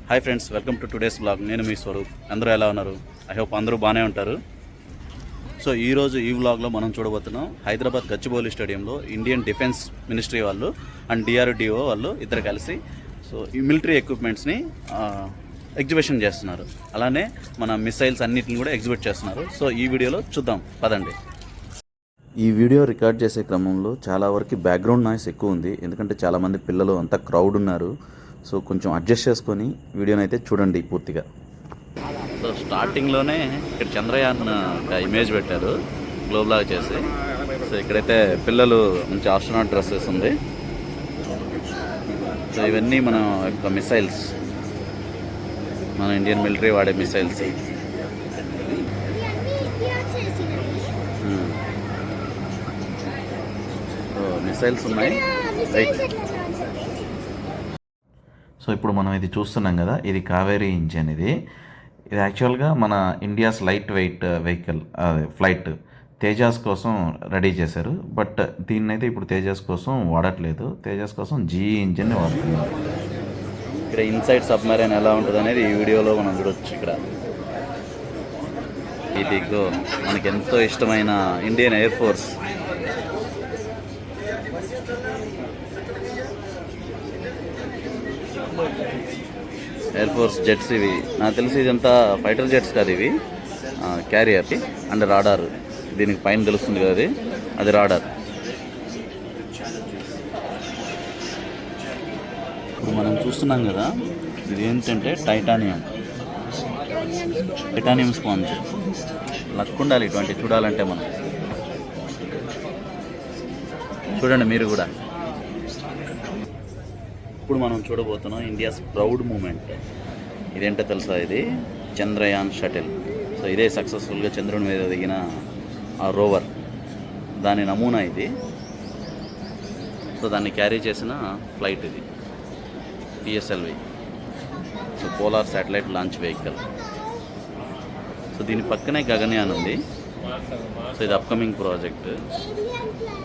Hi friends, welcome to today's blog. నేను మీ స్వరూప్. అందరూ ఎలా ఉన్నారు? ఐ హోప్ అందరూ బాగానే ఉంటారు. సో ఈరోజు ఈ వ్లాగ్లో మనం చూడబోతున్నాం హైదరాబాద్ గచ్చిబౌలి స్టేడియంలో ఇండియన్ డిఫెన్స్ మినిస్ట్రీ వాళ్ళు అండ్ డిఆర్డిఓ వాళ్ళు ఇద్దరు కలిసి సో ఈ మిలిటరీ ఎక్విప్మెంట్స్ని ఎగ్జిబిషన్ చేస్తున్నారు. అలానే మన మిసైల్స్ అన్నిటిని కూడా ఎగ్జిబిట్ చేస్తున్నారు. సో ఈ వీడియోలో చూద్దాం, పదండి. ఈ వీడియో రికార్డ్ చేసే క్రమంలో చాలా వరకు బ్యాక్గ్రౌండ్ నాయిస్ ఎక్కువ ఉంది, ఎందుకంటే చాలామంది పిల్లలు అంతా క్రౌడ్ ఉన్నారు. సో కొంచెం అడ్జస్ట్ చేసుకొని వీడియోని అయితే చూడండి పూర్తిగా. సో స్టార్టింగ్లోనే ఇక్కడ చంద్రయాన్ ఒక ఇమేజ్ పెట్టారు గ్లోబ్లాగా చేసి. సో ఇక్కడైతే పిల్లలు మంచి ఆస్ట్రోనాట్ డ్రెస్సెస్ ఉంది. సో ఇవన్నీ మన యొక్క మిసైల్స్, మన ఇండియన్ మిలిటరీ వాడే మిసైల్స్. సో మిసైల్స్ ఉన్నాయి. రైట్. సో ఇప్పుడు మనం ఇది చూస్తున్నాం కదా, ఇది కావేరీ ఇంజిన్. ఇది యాక్చువల్గా మన India's light weight vehicle flight Tejas కోసం రెడీ చేశారు. బట్ దీన్నైతే ఇప్పుడు తేజాస్ కోసం వాడట్లేదు, తేజాస్ కోసం జీఈ ఇంజిన్ని వాడుతున్నారు. ఇక్కడ ఇన్సైడ్ సబ్మెరైన్ ఎలా ఉంటుంది అనేది ఈ వీడియోలో మనం చూడొచ్చు. ఇక్కడ ఇదిగో మనకి ఎంతో ఇష్టమైన Indian air force. Air force jets ఇవి. నాకు తెలిసి ఇదంతా ఫైటర్ జెట్స్ కాదు, ఇవి క్యారియర్ అండ్ రాడార్. దీనికి పైన తెలుస్తుంది కదా, అది రాడార్. ఇప్పుడు మనం చూస్తున్నాం కదా, ఇది ఏంటంటే టైటానియం స్పాంజ్. లక్ ఉండాలి ఇటువంటి చూడాలంటే. మనం చూడండి మీరు కూడా. ఇప్పుడు మనం చూడబోతున్నాం ఇండియాస్ ప్రౌడ్ మూమెంట్. ఇదేంటో తెలుసా? ఇది చంద్రయాన్ షటిల్. సో ఇదే సక్సెస్ఫుల్గా చంద్రుని మీద దిగిన ఆ రోవర్, దాని నమూనా ఇది. సో దాన్ని క్యారీ చేసిన ఫ్లైట్ ఇది, PSLV. So polar satellite launch vehicle. So దీని పక్కనే గగన్యాన్ ఉంది. సో ఇది అప్కమింగ్ ప్రాజెక్ట్.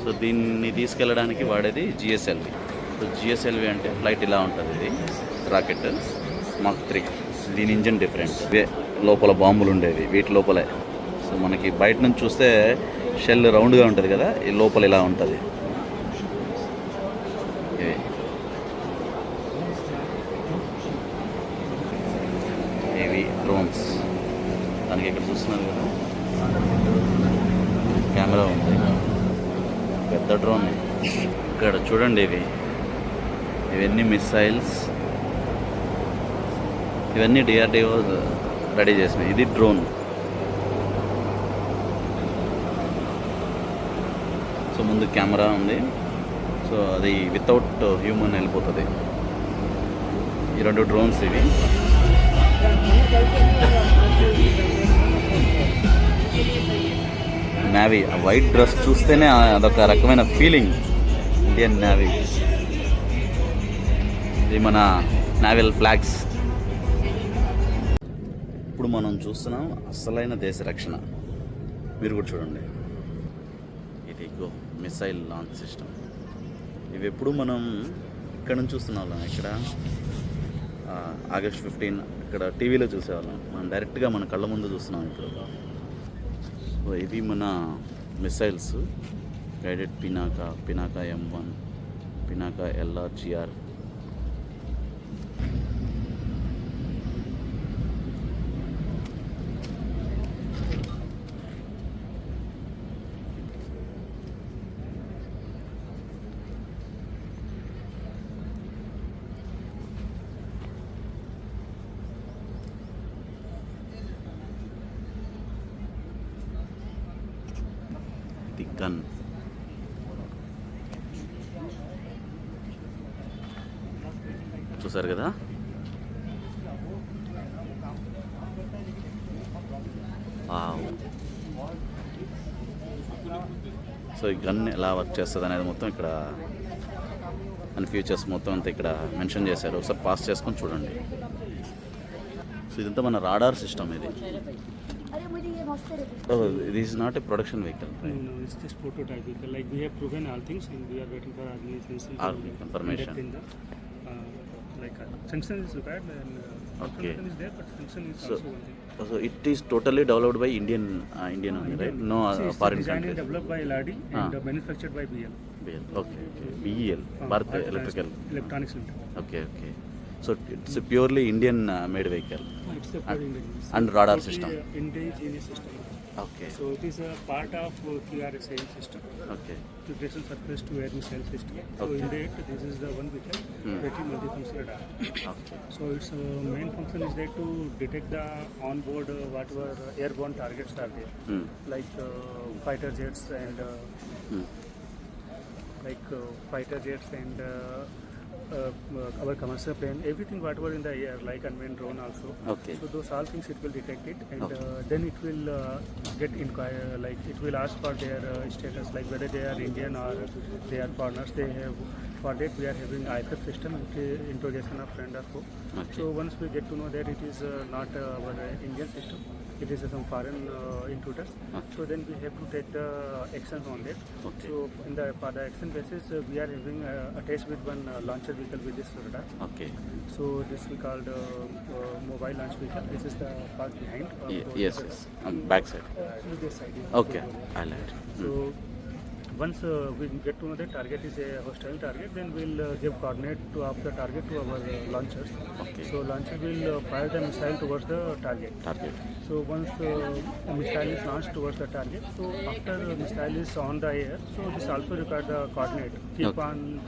సో దీన్ని తీసుకెళ్ళడానికి వాడేది జిఎస్ఎల్వి. సో జిఎస్ఎల్వి అంటే ఫ్లైట్ ఇలా ఉంటుంది. ఇది రాకెట్ మాక్ 3. దీని ఇంజన్ డిఫరెంట్. ఇవే లోపల బాంబులు ఉండేవి వీటి లోపలే. సో మనకి బయట నుంచి చూస్తే షెల్ రౌండ్గా ఉంటుంది కదా, ఈ లోపల ఇలా ఉంటుంది. ఇవి డ్రోన్స్. దానికి ఇక్కడ చూస్తున్నారు కదా, కెమెరా ఉంది, పెద్ద డ్రోన్. ఇక్కడ చూడండి, ఇవన్నీ మిసైల్స్. ఇవన్నీ డిఆర్డిఓ రెడీ చేసినాయి. ఇది డ్రోన్. సో ముందు కెమెరా ఉంది. సో అది వితౌట్ హ్యూమన్ వెళ్ళిపోతుంది. ఈ 2 డ్రోన్స్ ఇవి. నేవీ వైట్ డ్రెస్ చూస్తేనే అదొక రకమైన ఫీలింగ్. Indian navy. ఇది మన నేవల్ ఫ్లాగ్స్. ఇప్పుడు మనం చూస్తున్నాం అసలైన దేశ రక్షణ. మీరు కూడా చూడండి. ఇది మిసైల్ లాంచ్ సిస్టమ్. ఇవి ఎప్పుడు మనం ఇక్కడ నుంచి చూస్తున్నాం. ఇక్కడ ఆగస్ట్ 15 ఇక్కడ టీవీలో చూసేవాళ్ళం. మనం డైరెక్ట్గా మన కళ్ళ ముందు చూస్తున్నాం ఇప్పుడు. సో ఇవి మన missiles. Guided Pinaka M1, Pinaka LRGR. Gun. చూసారు కదా, సో ఈ గన్ ఎలా వర్క్ చేస్తుంది అనేది మొత్తం ఇక్కడ అండ్ ఫీచర్స్ మొత్తం అంతా ఇక్కడ మెన్షన్ చేశారు. ఒకసారి పాస్ చేసుకొని చూడండి. సో ఇదంతా మన రాడార్ సిస్టమ్. ఇది Oh, this is not a production vehicle, right? No, it's just prototype vehicle. Like we have proven all things, and we are waiting for our confirmation. Confirmation. Like sensor is required, and Okay. Function is there, but function is So- also one thing. So it is totally developed by Indian only, right? No See, it's foreign designed and countries. developed by LRD and manufactured by BL. BEL. Okay. BEL. Bharat Electrical. Electronics Limited. Okay. So it's a purely Indian made vehicle It's the pure Indian. and radar Totally, system. indigenous system. Okay. So it is a part of QRSAM system, Okay. Preparation Surface to Air Missile System. So Okay. in that, this is the one vehicle, pretty multifunction radar. Okay. So its main function is there to detect the onboard whatever airborne targets are there, Hmm. like fighter jets and our commercial plane, everything whatever in the air, like unmanned drone also. Okay. So those all things it will detect it, and then it will get inquire, like it will ask for their status, like whether they are Indian or they are foreigners. They have, for that we are having IFF system, interrogation of friend or foe. Okay. So once we get to know that it is not our Indian system, it is some foreign intruders. Okay. So then we have to take the actions on that. Okay. So for the action basis, we are having attached with one launcher vehicle with this radar. Okay. So this we called mobile launch vehicle. This is the part behind. Yes. Back side. With this side. Okay. I'll add. So once we get to know that target is a hostile target, then we'll give coordinate of the target to our launchers. Okay. So launcher will fire the missile towards the target. So once a missile is launched towards the target, so after the missile is on the air, so this also requires the coordinate. Keep Okay. on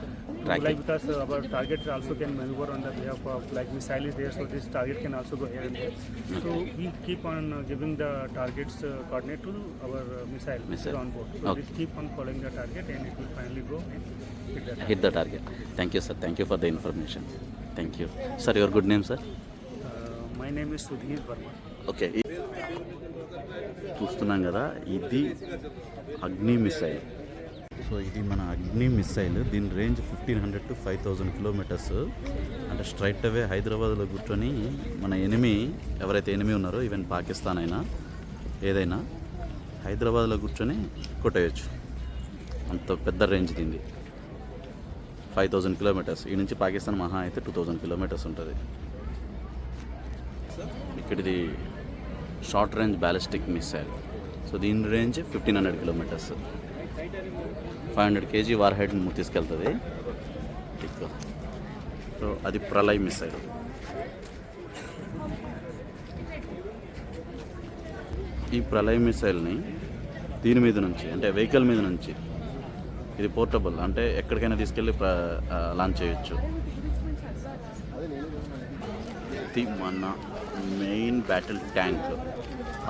Tracking. like, because our target also can maneuver on the behalf of, like missile is there, so this target can also go here and there. So we keep on giving the target's coordinate to our missile which is on board. So Okay. this keep on following the target and it will finally go and hit the target. Hit the target. Thank you, sir. Thank you for the information. Thank you. Sir, your good name, sir? My name is Sudhir Verma. Okay చూస్తున్నాం కదా, ఇది అగ్ని missile. So ఇది మన అగ్ని missile. దీని range 1500 to 5000 kilometres. అంటే straight అవే హైదరాబాద్లో కూర్చొని మన ఎనిమి, ఎవరైతే ఎనిమి ఉన్నారో, ఈవెన్ పాకిస్తాన్ అయినా ఏదైనా, హైదరాబాద్లో కూర్చొని కొట్టేయచ్చు. అంత పెద్ద రేంజ్ దీనిది. 5000 కిలోమీటర్స్. ఈ నుంచి పాకిస్తాన్ మహా అయితే 2000 కిలోమీటర్స్ ఉంటుంది. ఇక్కడిది short range ballistic missile. So దీని రేంజ్ 1500 కిలోమీటర్స్. 500 kg వార్ హెడ్ని తీసుకెళ్తుంది. సో అది ప్రళయ్ మిసైల్. ఈ ప్రళయ్ మిసైల్ని దీని మీద నుంచి, అంటే వెహికల్ మీద నుంచి, ఇది పోర్టబుల్, అంటే ఎక్కడికైనా తీసుకెళ్ళి లాంచ్ చేయొచ్చు. ఇది మన మెయిన్ బ్యాటిల్ ట్యాంక్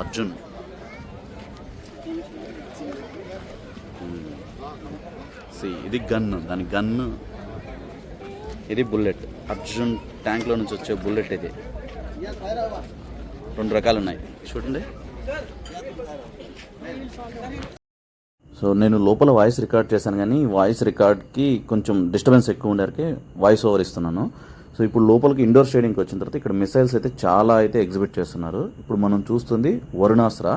అర్జున్. ఇది గన్, దాని గన్ను, ఇది బుల్లెట్. అర్జున్ ట్యాంక్లో నుంచి వచ్చే బుల్లెట్ ఇది. 2 రకాలు ఉన్నాయి చూడండి. సో నేను లోపల వాయిస్ రికార్డ్ చేశాను, కానీ వాయిస్ రికార్డ్కి కొంచెం డిస్టర్బెన్స్ ఎక్కువ ఉండేసరికి వాయిస్ ఓవర్ ఇస్తున్నాను. సో ఇప్పుడు లోపలికి ఇండోర్ స్టేడియంకి వచ్చిన తర్వాత ఇక్కడ మిసైల్స్ అయితే చాలా అయితే ఎగ్జిబిట్ చేస్తున్నారు. ఇప్పుడు మనం చూస్తుంది వరుణాస్త్ర.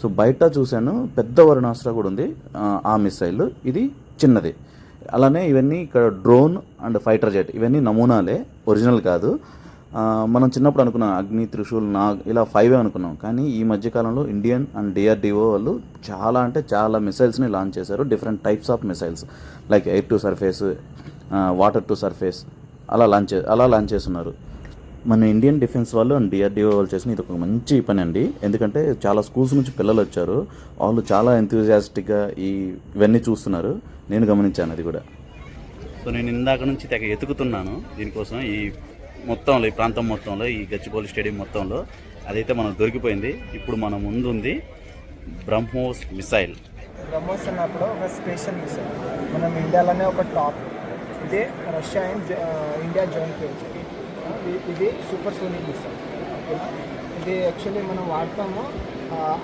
సో బయట చూశాను పెద్ద వరుణాస్త్ర కూడా ఉంది, ఆ మిసైల్. ఇది చిన్నది. అలానే ఇవన్నీ ఇక్కడ డ్రోన్ అండ్ ఫైటర్ జెట్, ఇవన్నీ నమూనాలే, ఒరిజినల్ కాదు. మనం చిన్నప్పుడు అనుకున్నాం అగ్ని, త్రిశూల్, నాగ్, ఇలా 5 అనుకున్నాం. కానీ ఈ మధ్యకాలంలో ఇండియన్ అండ్ DRDO వాళ్ళు చాలా అంటే చాలా మిసైల్స్ని లాంచ్ చేశారు. Different types of missiles, like air to surface, water to surface, అలా లాంచ్ చేస్తున్నారు. మన ఇండియన్ డిఫెన్స్ వాళ్ళు అండ్ DRDO వాళ్ళు చేసిన ఇది ఒక మంచి పని అండి. ఎందుకంటే చాలా స్కూల్స్ నుంచి పిల్లలు వచ్చారు, వాళ్ళు చాలా ఎంతూజియాస్టిక్గా ఇవన్నీ చూస్తున్నారు. నేను గమనించాను అది కూడా. సో నేను ఇందాక నుంచి తెగ ఎతుకుతున్నాను దీనికోసం. ఈ మొత్తంలో, ఈ ప్రాంతం మొత్తంలో, ఈ గచ్చిబౌలి స్టేడియం మొత్తంలో అదైతే మనకు దొరికిపోయింది. ఇప్పుడు మన ముందు ఉంది బ్రహ్మోస్ మిసైల్. బ్రహ్మోస్ అన్నప్పుడు ఒక స్పెషల్ మిసైల్, మనం ఇండియాలోనే ఒక టాప్. ఇదే Russia and India joint venture. ఇది సూపర్ సోనిక్ మిసైల్. ఓకేనా, ఇది యాక్చువల్లీ మనం వాడతాము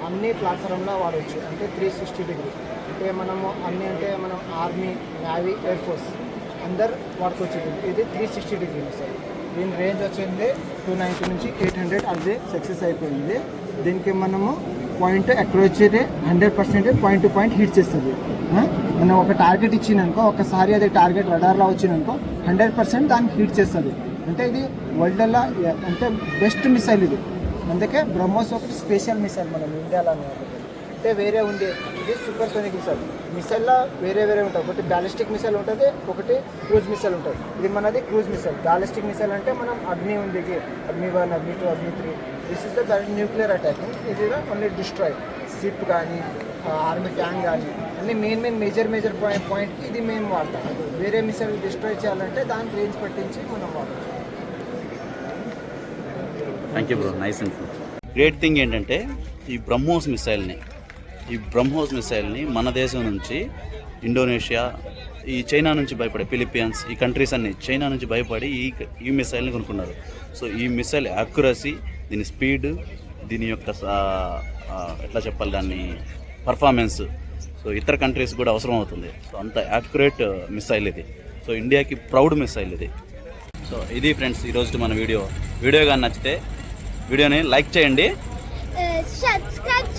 అన్ని ప్లాట్ఫామ్లో వాడవచ్చు. అంటే 360 డిగ్రీ, అంటే మనము అన్ని, అంటే మనం ఆర్మీ, నేవీ, ఎయిర్ ఫోర్స్ అందరు వాడుకోవచ్చు. ఇది 360 డిగ్రీ మిసైల్. దీని రేంజ్ వచ్చింది 290 నుంచి 800. అది సక్సెస్ అయిపోయింది. దీనికి మనము point accuracy 100% point to point hit చేస్తుంది. మనం ఒక టార్గెట్ ఇచ్చినాకో, ఒకసారి అది టార్గెట్ రడార్లో వచ్చినాకో 100% దాన్ని హిట్ చేస్తుంది. అంటే ఇది వరల్డ్లో అంటే బెస్ట్ మిసైల్ ఇది. అందుకే బ్రహ్మోస్ ఒకటి స్పెషల్ మిసైల్ మనం ఇండియాలో ఒకటి. అంటే వేరే ఉంది, ఇది సూపర్ సోనిక్ మిసైల్. మిసైల్లో వేరే వేరే ఉంటాయి. ఒకటి బ్యాలిస్టిక్ మిసైల్ ఉంటుంది, ఒకటి క్రూజ్ మిసైల్ ఉంటుంది. ఇది మనది క్రూజ్ మిసైల్. బ్యాలిస్టిక్ మిసైల్ అంటే మనం అగ్ని ఉంది, అగ్ని 1, అగ్ని 2, అగ్ని 3. This is the nuclear attacking. ఇది ఓన్లీ డిస్ట్రాయ్ షిప్ కానీ ఆర్మీ ట్యాంక్ కానీ అన్ని మేజర్ పాయింట్కి ఇది మేము వాడతాం. వేరే మిసైల్ డిస్ట్రాయ్ చేయాలంటే దానికి రేంజ్ పట్టించి మనం వాడచ్చు. Thank you bro, nice info. Great thing ఏంటంటే ఈ బ్రహ్మోస్ మిసైల్ని మన దేశం నుంచి ఇండోనేషియా, ఈ చైనా నుంచి భయపడే ఫిలిప్పీన్స్, ఈ కంట్రీస్ అన్ని చైనా నుంచి భయపడి ఈ మిసైల్ని కొనుక్కున్నారు. సో ఈ మిసైల్ యాక్యురసీ, దీని స్పీడ్, దీని యొక్క ఎట్లా చెప్పాలి దాన్ని పర్ఫార్మెన్స్, సో ఇతర కంట్రీస్ కూడా అవసరం అవుతుంది. సో అంత యాక్యురేట్ మిసైల్ ఇది. సో ఇండియాకి ప్రౌడ్ మిసైల్ ఇది. సో ఇది ఫ్రెండ్స్ ఈరోజు మన వీడియో కానీ నచ్చితే వీడియోని లైక్ చేయండి, సబ్స్క్రైబ్